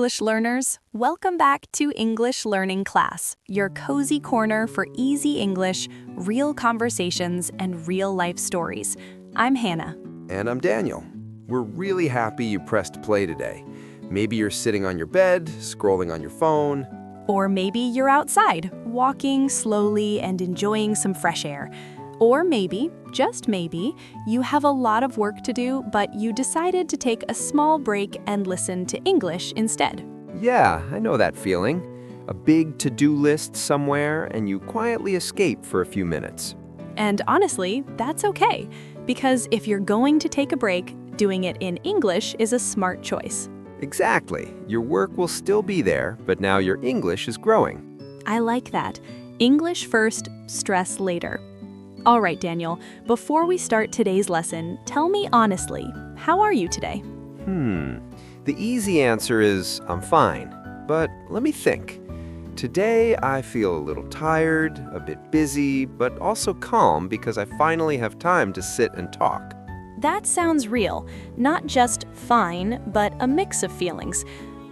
English learners. Welcome back to English Learning Class, your cozy corner for easy English, real conversations, and real-life stories. I'm Hannah. And I'm Daniel. We're really happy you pressed play today. Maybe you're sitting on your bed, scrolling on your phone. Or maybe you're outside, walking slowly and enjoying some fresh air. Or maybe, just maybe, you have a lot of work to do, but you decided to take a small break and listen to English instead. Yeah, I know that feeling. A big to-do list somewhere, and you quietly escape for a few minutes. And honestly, that's okay, because if you're going to take a break, doing it in English is a smart choice. Exactly. Your work will still be there, but now your English is growing. I like that. English first, stress later. All right, Daniel, before we start today's lesson, tell me honestly, how are you today? The easy answer is, I'm fine. But let me think. Today, I feel a little tired, a bit busy, but also calm because I finally have time to sit and talk. That sounds real. Not just fine, but a mix of feelings.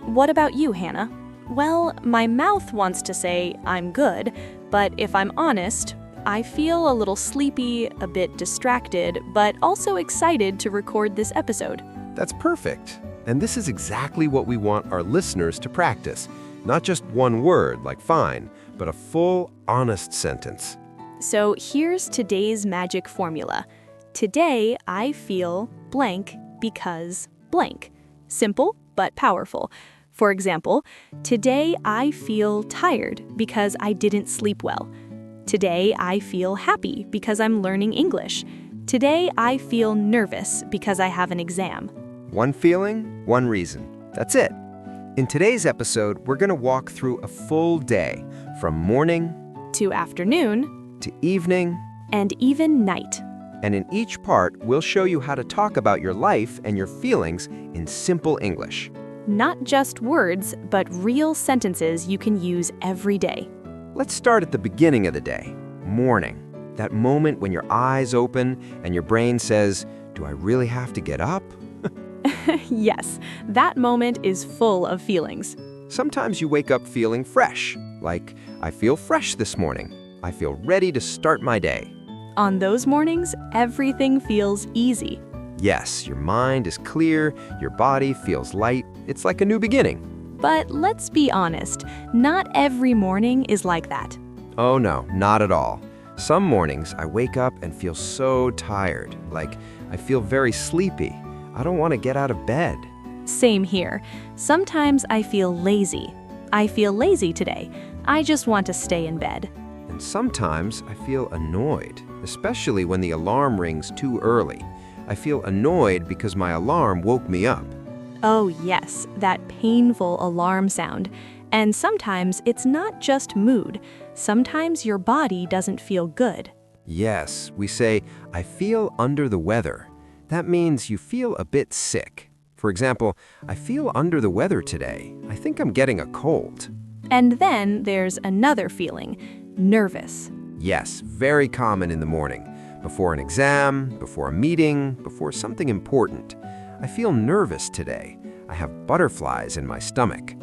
What about you, Hannah? Well, my mouth wants to say I'm good, but if I'm honest, I feel a little sleepy, a bit distracted, but also excited to record this episode. That's perfect. And this is exactly what we want our listeners to practice. Not just one word, like fine, but a full, honest sentence. So here's today's magic formula. Today, I feel blank because blank. Simple, but powerful. For example, today I feel tired because I didn't sleep well. Today, I feel happy because I'm learning English. Today, I feel nervous because I have an exam. One feeling, one reason. That's it. In today's episode, we're going to walk through a full day, from morning To afternoon to evening, and even night. and in each part, we'll show you how to talk about your life and your feelings in simple English. Not just words, but real sentences you can use every day. Let's start at the beginning of the day, morning. That moment when your eyes open and your brain says, do I really have to get up? Yes, that moment is full of feelings. Sometimes you wake up feeling fresh, like, I feel fresh this morning. I feel ready to start my day. On those mornings, everything feels easy. Yes, your mind is clear, your body feels light. It's like a new beginning. But let's be honest, not every morning is like that. Oh no, not at all. Some mornings I wake up and feel so tired, like I feel very sleepy. I don't want to get out of bed. Same here. Sometimes I feel lazy. I feel lazy today. I just want to stay in bed. And sometimes I feel annoyed, especially when the alarm rings too early. I feel annoyed because my alarm woke me up. Oh yes, that painful alarm sound. And sometimes it's not just mood. Sometimes your body doesn't feel good. Yes, we say, I feel under the weather. That means you feel a bit sick. For example, I feel under the weather today. I think I'm getting a cold. And then there's another feeling, nervous. Yes, very common in the morning. Before an exam, before a meeting, before something important. I feel nervous today. I have butterflies in my stomach.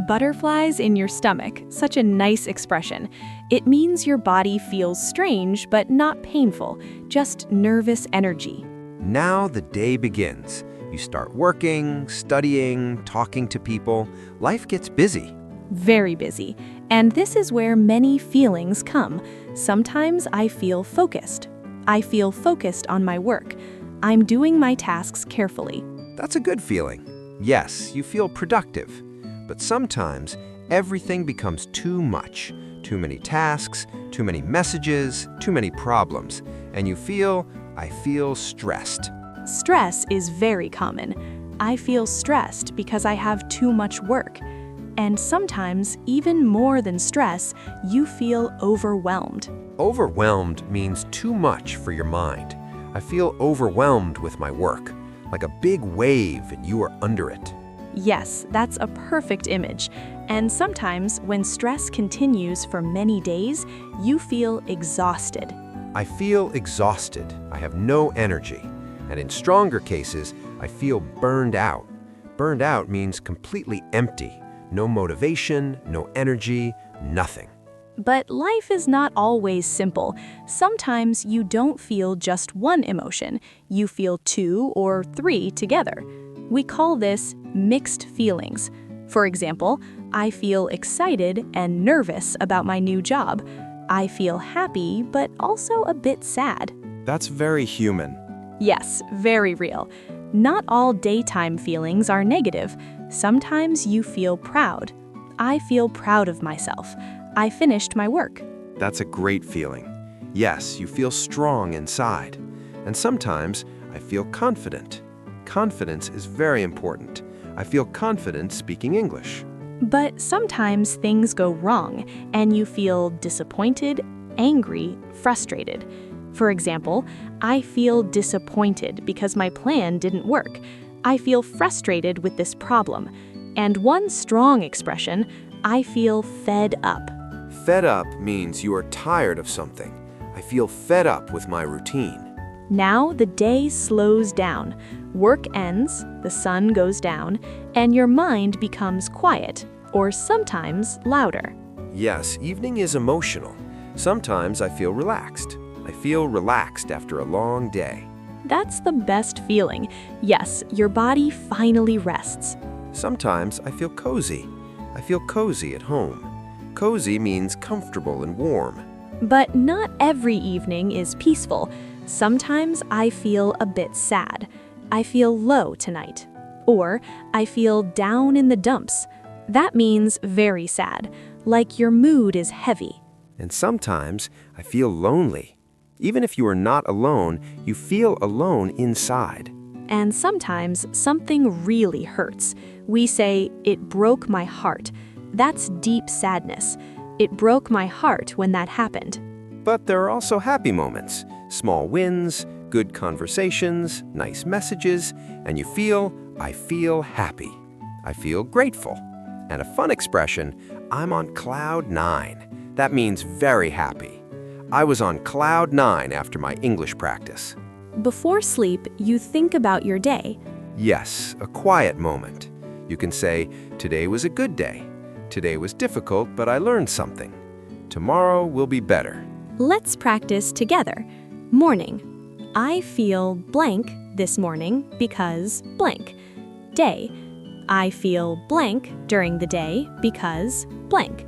Butterflies in your stomach, such a nice expression. It means your body feels strange but not painful, just nervous energy. Now the day begins. You start working, studying, talking to people. Life gets busy. Very busy. And this is where many feelings come. Sometimes I feel focused. I feel focused on my work. I'm doing my tasks carefully. That's a good feeling. Yes, you feel productive. But sometimes everything becomes too much. Too many tasks, too many messages, too many problems. And you feel, I feel stressed. Stress is very common. I feel stressed because I have too much work. And sometimes, even more than stress, you feel overwhelmed. Overwhelmed means too much for your mind. I feel overwhelmed with my work, like a big wave and you are under it. Yes, that's a perfect image. And sometimes, when stress continues for many days, you feel exhausted. I feel exhausted. I have no energy. And in stronger cases, I feel burned out. Burned out means completely empty. no motivation, no energy, nothing. But life is not always simple. Sometimes you don't feel just one emotion. You feel two or three together. We call this mixed feelings. For example, I feel excited and nervous about my new job. I feel happy, but also a bit sad. That's very human. Yes, very real. Not all daytime feelings are negative. Sometimes you feel proud. I feel proud of myself. I finished my work. That's a great feeling. Yes, you feel strong inside. And sometimes I feel confident. Confidence is very important. I feel confident speaking English. But sometimes things go wrong, and you feel disappointed, angry, frustrated. For example, I feel disappointed because my plan didn't work. I feel frustrated with this problem. And one strong expression, I feel fed up. Fed up means you are tired of something. I feel fed up with my routine. Now the day slows down. Work ends, the sun goes down, and your mind becomes quiet, or sometimes louder. Yes, evening is emotional. Sometimes I feel relaxed. I feel relaxed after a long day. That's the best feeling. Yes, your body finally rests. Sometimes I feel cozy. I feel cozy at home. Cozy means comfortable and warm. But not every evening is peaceful. Sometimes I feel a bit sad. I feel low tonight. Or I feel down in the dumps. That means very sad, like your mood is heavy. And sometimes I feel lonely. Even if you are not alone, you feel alone inside. And sometimes something really hurts. We say, "It broke my heart." That's deep sadness. It broke my heart when that happened. But there are also happy moments, small wins, good conversations, nice messages, and you feel, I feel happy. I feel grateful. And a fun expression, I'm on cloud 9. That means very happy. I was on cloud 9 after my English practice. Before sleep, you think about your day. Yes, a quiet moment. You can say, today was a good day. Today was difficult, but I learned something. Tomorrow will be better. Let's practice together. Morning. I feel blank this morning because blank. Day. I feel blank during the day because blank.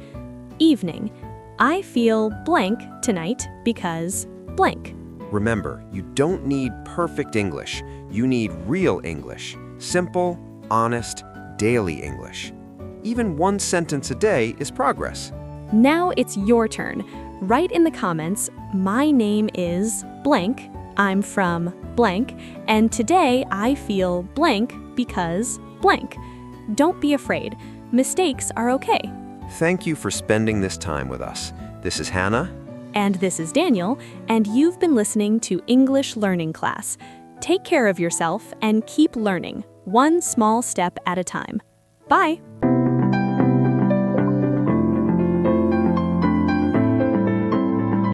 Evening. I feel blank tonight because blank. Remember, you don't need perfect English. You need real English. Simple, honest, daily English. Even one sentence a day is progress. Now it's your turn. Write in the comments, my name is blank, I'm from blank, and today I feel blank because blank. Don't be afraid. Mistakes are okay. Thank you for spending this time with us. This is Hannah. And this is Daniel, and you've been listening to English Learning Class. Take care of yourself and keep learning, one small step at a time. Bye!